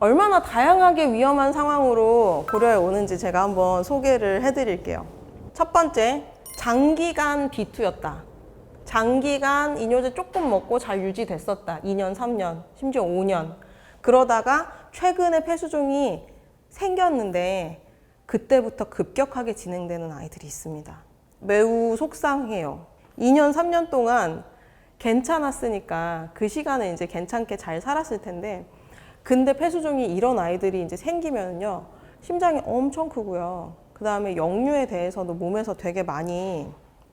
얼마나 다양하게 위험한 상황으로 고려해 오는지 제가 한번 소개를 해드릴게요. 첫 번째, 장기간 B2였다. 장기간 이뇨제 조금 먹고 잘 유지됐었다. 2년, 3년, 심지어 5년. 그러다가 최근에 폐수종이 생겼는데 그때부터 급격하게 진행되는 아이들이 있습니다. 매우 속상해요. 2년, 3년 동안 괜찮았으니까 그 시간에 이제 괜찮게 잘 살았을 텐데, 근데 폐수종이 이런 아이들이 이제 생기면요, 심장이 엄청 크고요. 그 다음에 역류에 대해서도 몸에서 되게 많이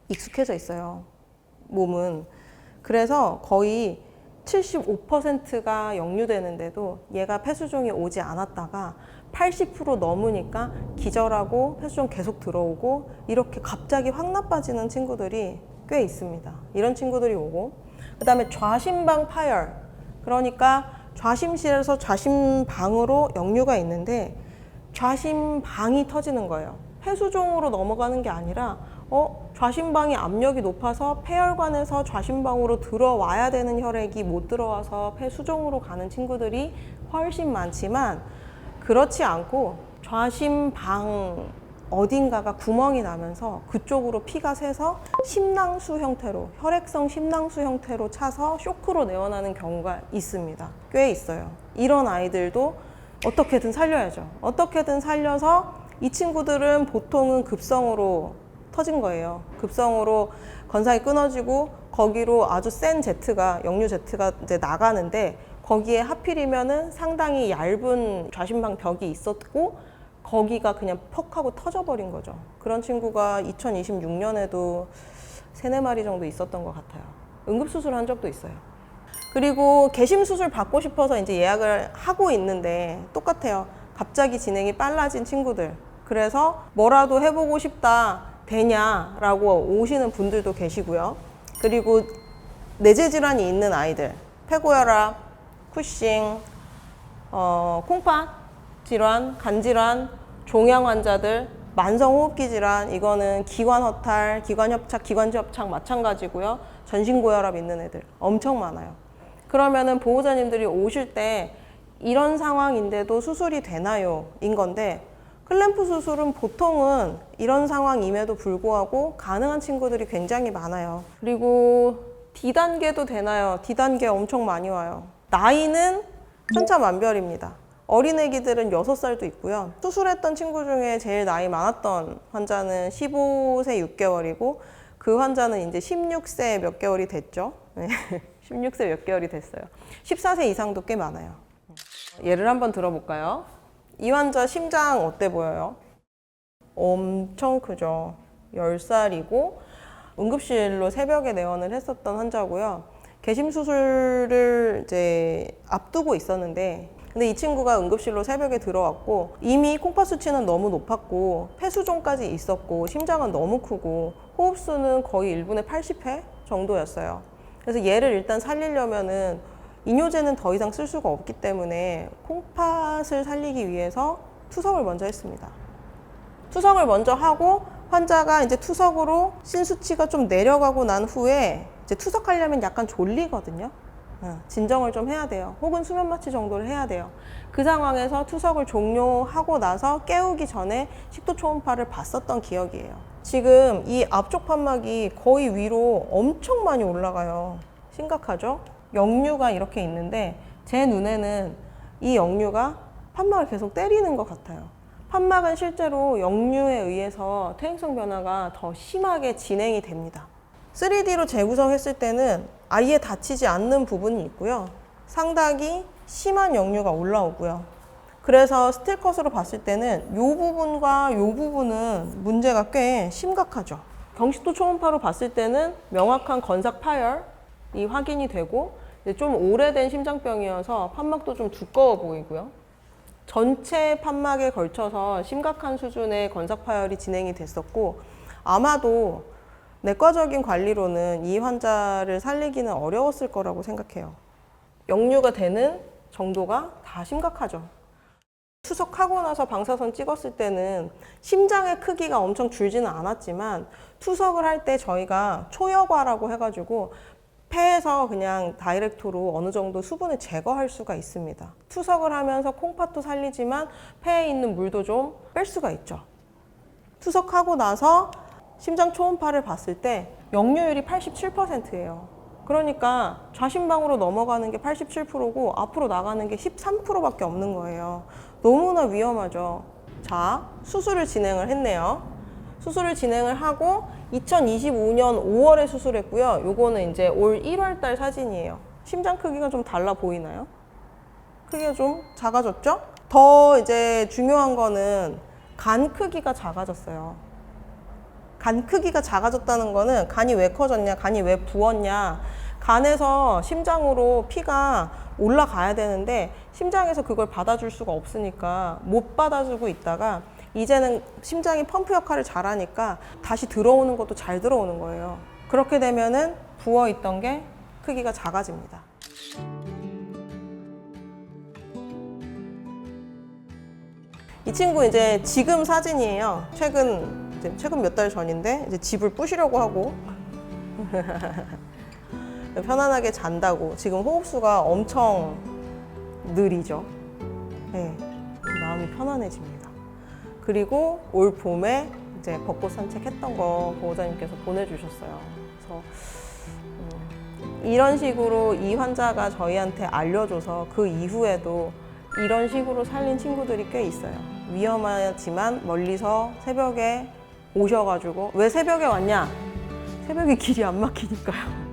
익숙해져 있어요. 몸은. 그래서 거의 75%가 역류되는데도 얘가 폐수종이 오지 않았다가 80% 넘으니까 기절하고 폐수종 계속 들어오고 이렇게 갑자기 확 나빠지는 친구들이 꽤 있습니다. 이런 친구들이 오고, 그 다음에 좌심방 파열. 그러니까 좌심실에서 좌심방으로 역류가 있는데 좌심방이 터지는 거예요. 폐수종으로 넘어가는 게 아니라 좌심방이 압력이 높아서 폐혈관에서 좌심방으로 들어와야 되는 혈액이 못 들어와서 폐수종으로 가는 친구들이 훨씬 많지만, 그렇지 않고 좌심방 어딘가가 구멍이 나면서 그쪽으로 피가 새서 심낭수 형태로, 혈액성 심낭수 형태로 차서 쇼크로 내원하는 경우가 있습니다. 꽤 있어요. 이런 아이들도 어떻게든 살려야죠. 어떻게든 살려서 이 친구들은 보통은 급성으로 터진 거예요. 급성으로 건상이 끊어지고 거기로 아주 센 제트가, 역류 제트가 이제 나가는데, 거기에 하필이면은 상당히 얇은 좌심방 벽이 있었고 거기가 그냥 퍽 하고 터져버린 거죠. 그런 친구가 2026년에도 3-4마리 정도 있었던 것 같아요. 응급수술 한 적도 있어요. 그리고 개심수술 받고 싶어서 이제 예약을 하고 있는데 똑같아요. 갑자기 진행이 빨라진 친구들. 그래서 뭐라도 해보고 싶다, 되냐라고 오시는 분들도 계시고요. 그리고 내재질환이 있는 아이들, 폐고혈압, 쿠싱, 콩팥 질환, 간질환, 종양 환자들, 만성호흡기 질환, 이거는 기관허탈, 기관협착, 기관지협착 마찬가지고요. 전신고혈압 있는 애들 엄청 많아요. 그러면은 보호자님들이 오실 때 이런 상황인데도 수술이 되나요? 인 건데, 클램프 수술은 보통은 이런 상황임에도 불구하고 가능한 친구들이 굉장히 많아요. 그리고 D단계도 되나요? D단계 엄청 많이 와요. 나이는 천차만별입니다. 어린애기들은 6살도 있고요. 수술했던 친구 중에 제일 나이 많았던 환자는 15세 6개월이고 그 환자는 이제 16세 몇 개월이 됐죠. 16세 몇 개월이 됐어요. 14세 이상도 꽤 많아요. 예를 한번 들어볼까요? 이 환자 심장 어때 보여요? 엄청 크죠. 10살이고 응급실로 새벽에 내원을 했었던 환자고요. 개심 수술을 이제 앞두고 있었는데, 근데 이 친구가 응급실로 새벽에 들어왔고 이미 콩팥 수치는 너무 높았고 폐수종까지 있었고 심장은 너무 크고 호흡수는 거의 1분에 80회 정도였어요. 그래서 얘를 일단 살리려면은 이뇨제는 더 이상 쓸 수가 없기 때문에 콩팥을 살리기 위해서 투석을 먼저 했습니다. 투석을 먼저 하고 환자가 이제 투석으로 신 수치가 좀 내려가고 난 후에 이제 투석하려면 약간 졸리거든요. 진정을 좀 해야 돼요. 혹은 수면 마취 정도를 해야 돼요. 그 상황에서 투석을 종료하고 나서 깨우기 전에 식도 초음파를 봤었던 기억이에요. 지금 이 앞쪽 판막이 거의 위로 엄청 많이 올라가요. 심각하죠? 역류가 이렇게 있는데 제 눈에는 이 역류가 판막을 계속 때리는 것 같아요. 판막은 실제로 역류에 의해서 퇴행성 변화가 더 심하게 진행이 됩니다. 3D로 재구성했을 때는 아예 닫히지 않는 부분이 있고요. 상당히 심한 역류가 올라오고요. 그래서 스틸컷으로 봤을 때는 이 부분과 이 부분은 문제가 꽤 심각하죠. 경식도 초음파로 봤을 때는 명확한 건삭 파열이 확인이 되고 좀 오래된 심장병이어서 판막도 좀 두꺼워 보이고요. 전체 판막에 걸쳐서 심각한 수준의 건삭 파열이 진행이 됐었고, 아마도 내과적인 관리로는 이 환자를 살리기는 어려웠을 거라고 생각해요. 역류가 되는 정도가 다 심각하죠. 투석하고 나서 방사선 찍었을 때는 심장의 크기가 엄청 줄지는 않았지만 투석을 할 때 저희가 초여과라고 해가지고 폐에서 그냥 다이렉트로 어느 정도 수분을 제거할 수가 있습니다. 투석을 하면서 콩팥도 살리지만 폐에 있는 물도 좀 뺄 수가 있죠. 투석하고 나서 심장 초음파를 봤을 때 역류율이 87%예요. 그러니까 좌심방으로 넘어가는 게 87%고 앞으로 나가는 게 13%밖에 없는 거예요. 너무나 위험하죠. 자, 수술을 진행을 했네요. 수술을 진행을 하고 2025년 5월에 수술했고요. 요거는 이제 올 1월 달 사진이에요. 심장 크기가 좀 달라 보이나요? 크기가 좀 작아졌죠? 더 이제 중요한 거는 간 크기가 작아졌어요. 간 크기가 작아졌다는 거는 간이 왜 커졌냐, 간이 왜 부었냐. 간에서 심장으로 피가 올라가야 되는데 심장에서 그걸 받아줄 수가 없으니까 못 받아주고 있다가 이제는 심장이 펌프 역할을 잘하니까 다시 들어오는 것도 잘 들어오는 거예요. 그렇게 되면은 부어 있던 게 크기가 작아집니다. 이 친구 이제 지금 사진이에요. 최근 몇 달 전인데 이제 집을 부시려고 하고 편안하게 잔다고. 지금 호흡수가 엄청 느리죠. 네, 마음이 편안해집니다. 그리고 올 봄에 이제 벚꽃 산책했던 거 보호자님께서 보내주셨어요. 그래서 이런 식으로 이 환자가 저희한테 알려줘서 그 이후에도 이런 식으로 살린 친구들이 꽤 있어요. 위험하지만 멀리서 새벽에 오셔가지고. 왜 새벽에 왔냐? 새벽에 길이 안 막히니까요.